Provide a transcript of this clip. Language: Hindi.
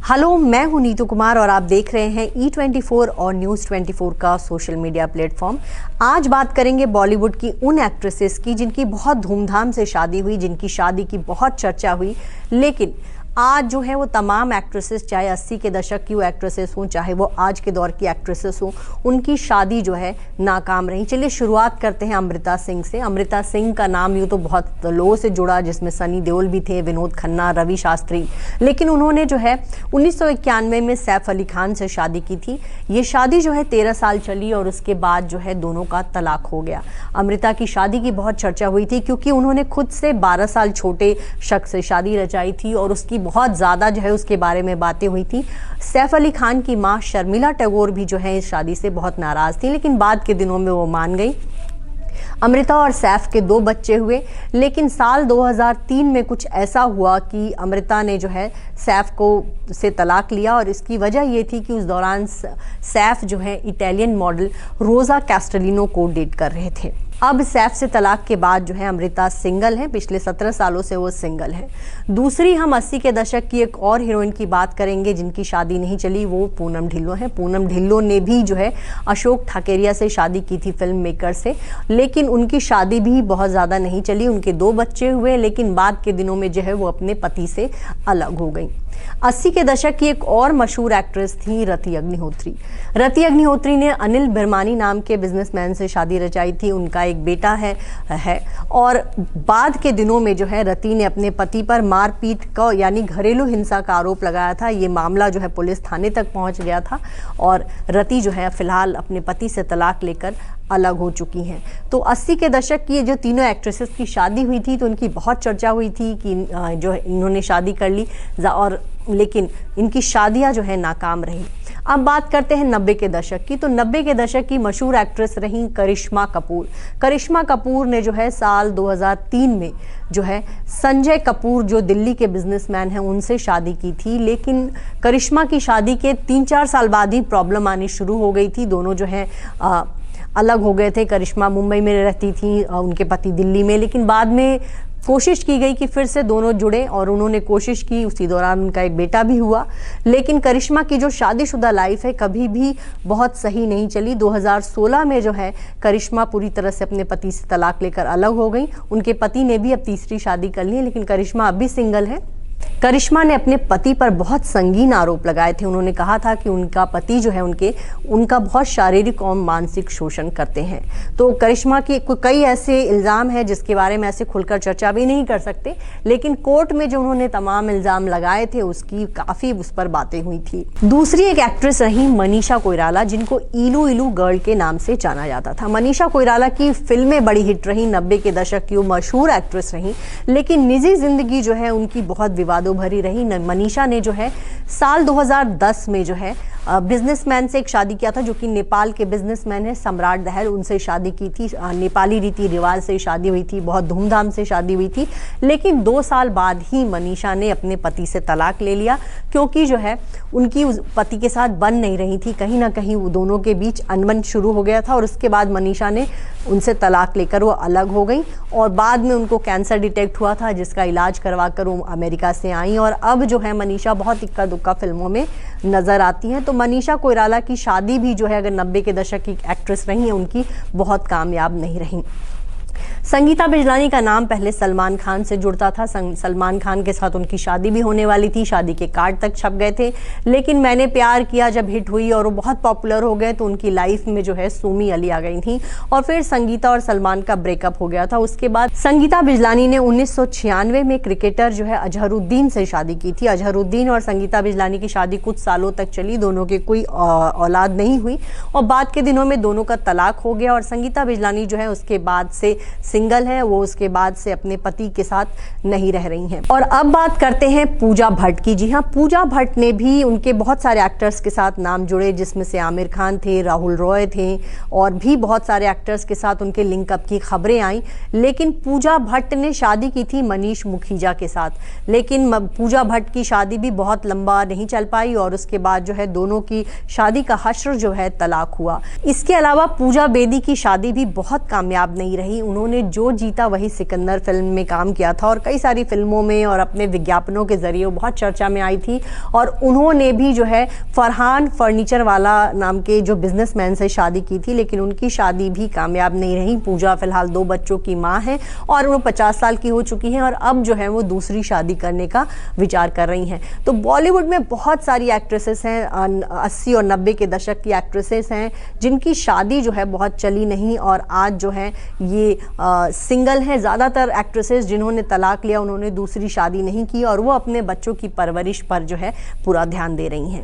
हेलो, मैं हूं नीतू कुमार और आप देख रहे हैं E24 और न्यूज़ 24 का सोशल मीडिया प्लेटफॉर्म। आज बात करेंगे बॉलीवुड की उन एक्ट्रेसेस की जिनकी बहुत धूमधाम से शादी हुई, जिनकी शादी की बहुत चर्चा हुई, लेकिन आज जो है वो तमाम एक्ट्रेसेस, चाहे 80 के दशक की वो एक्ट्रेसेस हों, चाहे वो आज के दौर की एक्ट्रेसेस हों, उनकी शादी जो है नाकाम रही। चलिए शुरुआत करते हैं अमृता सिंह से। अमृता सिंह का नाम यूँ तो बहुत लोगों से जुड़ा, जिसमें सनी देओल भी थे, विनोद खन्ना, रवि शास्त्री, लेकिन उन्होंने जो है 1991 में सैफ अली खान से शादी की थी। ये शादी जो है 13 साल चली और उसके बाद जो है दोनों का तलाक हो गया। अमृता की शादी की बहुत चर्चा हुई थी क्योंकि उन्होंने खुद से 12 साल छोटे शख्स से शादी रचाई थी और उसकी बहुत ज़्यादा जो है उसके बारे में बातें हुई थी। सैफ अली खान की मां शर्मिला टैगोर भी जो है इस शादी से बहुत नाराज़ थी, लेकिन बाद के दिनों में वो मान गई। अमृता और सैफ के 2 बच्चे हुए, लेकिन साल 2003 में कुछ ऐसा हुआ कि अमृता ने जो है सैफ को से तलाक लिया और इसकी वजह ये थी कि उस दौरान सैफ जो है इटालियन मॉडल रोज़ा कैस्टेलिनो को डेट कर रहे थे। अब सैफ से तलाक के बाद जो है अमृता सिंगल हैं, पिछले 17 सालों से वो सिंगल हैं। दूसरी हम 80 के दशक की एक और हीरोइन की बात करेंगे जिनकी शादी नहीं चली, वो पूनम ढिल्लों हैं। पूनम ढिल्लों ने भी जो है अशोक ठाकेरिया से शादी की थी, फिल्म मेकर से, लेकिन उनकी शादी भी बहुत ज़्यादा नहीं चली। उनके 2 बच्चे हुए, लेकिन बाद के दिनों में जो है वो अपने पति से अलग हो गई। 80 के दशक की एक और मशहूर एक्ट्रेस थी रति अग्निहोत्री। रति अग्निहोत्री ने अनिल बिरमानी नाम के बिजनेसमैन से शादी रचाई थी। उनका एक बेटा है और बाद के दिनों में जो है रति ने अपने पति पर मारपीट का यानी घरेलू हिंसा का आरोप लगाया था। ये मामला जो है पुलिस थाने तक पहुंच गया था और रति जो है फिलहाल अपने पति से तलाक लेकर अलग हो चुकी हैं। तो 80 के दशक की ये जो तीनों एक्ट्रेसेस की शादी हुई थी तो उनकी बहुत चर्चा हुई थी कि जो इन्होंने शादी कर ली और लेकिन इनकी शादियां जो है नाकाम रही। अब बात करते हैं 90 के दशक की। तो 90 के दशक की मशहूर एक्ट्रेस रहीं करिश्मा कपूर। करिश्मा कपूर ने जो है साल 2003 में जो है संजय कपूर जो दिल्ली के बिजनेसमैन हैं उनसे शादी की थी, लेकिन करिश्मा की शादी के 3-4 साल बाद ही प्रॉब्लम आनी शुरू हो गई थी। दोनों जो है अलग हो गए थे। करिश्मा मुंबई में रहती थी, उनके पति दिल्ली में, लेकिन बाद में कोशिश की गई कि फिर से दोनों जुड़े और उन्होंने कोशिश की। उसी दौरान उनका एक बेटा भी हुआ, लेकिन करिश्मा की जो शादीशुदा लाइफ है कभी भी बहुत सही नहीं चली। 2016 में जो है करिश्मा पूरी तरह से अपने पति से तलाक लेकर अलग हो गई। उनके पति ने भी अब तीसरी शादी कर ली, लेकिन करिश्मा अब भी सिंगल है। करिश्मा ने अपने पति पर बहुत संगीन आरोप लगाए थे। उन्होंने कहा था कि उनका पति जो है उनका बहुत शारीरिक और मानसिक शोषण करते हैं। तो करिश्मा की कई ऐसे इल्ज़ाम हैं जिसके बारे में ऐसे खुलकर चर्चा भी नहीं कर सकते, लेकिन कोर्ट में जो उन्होंने तमाम इल्ज़ाम लगाए थे उसकी काफ़ी उस पर बातें हुई थी। दूसरी एक एक्ट्रेस रही मनीषा कोइराला, जिनको इलू इलू गर्ल के नाम से जाना जाता था। मनीषा कोइराला की फिल्में बड़ी हिट रही, 90 के दशक की वो मशहूर एक्ट्रेस रही, लेकिन निजी जिंदगी जो है उनकी बहुत विवादों भरी रही। मनीषा ने जो है साल 2010 में जो है बिजनेसमैन से एक शादी किया था जो कि नेपाल के बिजनेसमैन है सम्राट दहल, उनसे शादी की थी। नेपाली रीति रिवाज से शादी हुई थी, बहुत धूमधाम से शादी हुई थी, लेकिन 2 साल बाद ही मनीषा ने अपने पति से तलाक ले लिया क्योंकि जो है उनकी उस पति के साथ बन नहीं रही थी। कहीं ना कहीं वो दोनों के बीच अनबन शुरू हो गया था और उसके बाद मनीषा ने उनसे तलाक लेकर वो अलग हो गई और बाद में उनको कैंसर डिटेक्ट हुआ था जिसका इलाज करवा कर वो अमेरिका से आई और अब जो है मनीषा बहुत इक्का दुक्का फिल्मों में नजर आती हैं। तो मनीषा कोइराला की शादी भी जो है अगर 90 के दशक की एक्ट्रेस रही है उनकी बहुत कामयाब नहीं रही। संगीता बिजलानी का नाम पहले सलमान खान से जुड़ता था। सलमान खान के साथ उनकी शादी भी होने वाली थी, शादी के कार्ड तक छप गए थे, लेकिन मैंने प्यार किया जब हिट हुई और वो बहुत पॉपुलर हो गए तो उनकी लाइफ में जो है सुमी अली आ गई थी और फिर संगीता और सलमान का ब्रेकअप हो गया था। उसके बाद संगीता बिजलानी ने 1996 में क्रिकेटर जो है अजहरुद्दीन से शादी की थी। अजहरुद्दीन और संगीता बिजलानी की शादी कुछ सालों तक चली, दोनों की कोई औलाद नहीं हुई और बाद के दिनों में दोनों का तलाक हो गया और संगीता बिजलानी जो है उसके बाद से सिंगल है, वो उसके बाद से अपने पति के साथ नहीं रह रही हैं। और अब बात करते हैं पूजा भट्ट की। जी हाँ, पूजा भट्ट ने भी उनके बहुत सारे एक्टर्स के साथ नाम जुड़े, जिसमें से आमिर खान थे, राहुल रॉय थे और भी बहुत सारे एक्टर्स के साथ उनके लिंकअप की खबरें आई। लेकिन पूजा भट्ट ने शादी की थी मनीष मुखीजा के साथ, लेकिन पूजा भट्ट की शादी भी बहुत लंबा नहीं चल पाई और उसके बाद जो है दोनों की शादी का हश्र जो है तलाक हुआ। इसके अलावा पूजा बेदी की शादी भी बहुत कामयाब नहीं रही। उन्होंने जो जीता वही सिकंदर फिल्म में काम किया था और कई सारी फिल्मों में और अपने विज्ञापनों के जरिए बहुत चर्चा में आई थी। और उन्होंने भी जो है फरहान फर्नीचर वाला नाम के जो बिजनेसमैन से शादी की थी, लेकिन उनकी शादी भी कामयाब नहीं रही। पूजा फिलहाल 2 बच्चों की माँ है और वो 50 साल की हो चुकी हैं और अब जो है वो दूसरी शादी करने का विचार कर रही हैं। तो बॉलीवुड में बहुत सारी एक्ट्रेसेस हैं, 80 और 90 के दशक की एक्ट्रेसेस हैं जिनकी शादी जो है बहुत चली नहीं और आज जो है ये सिंगल हैं। ज़्यादातर एक्ट्रेसेस जिन्होंने तलाक लिया उन्होंने दूसरी शादी नहीं की और वो अपने बच्चों की परवरिश पर जो है पूरा ध्यान दे रही हैं।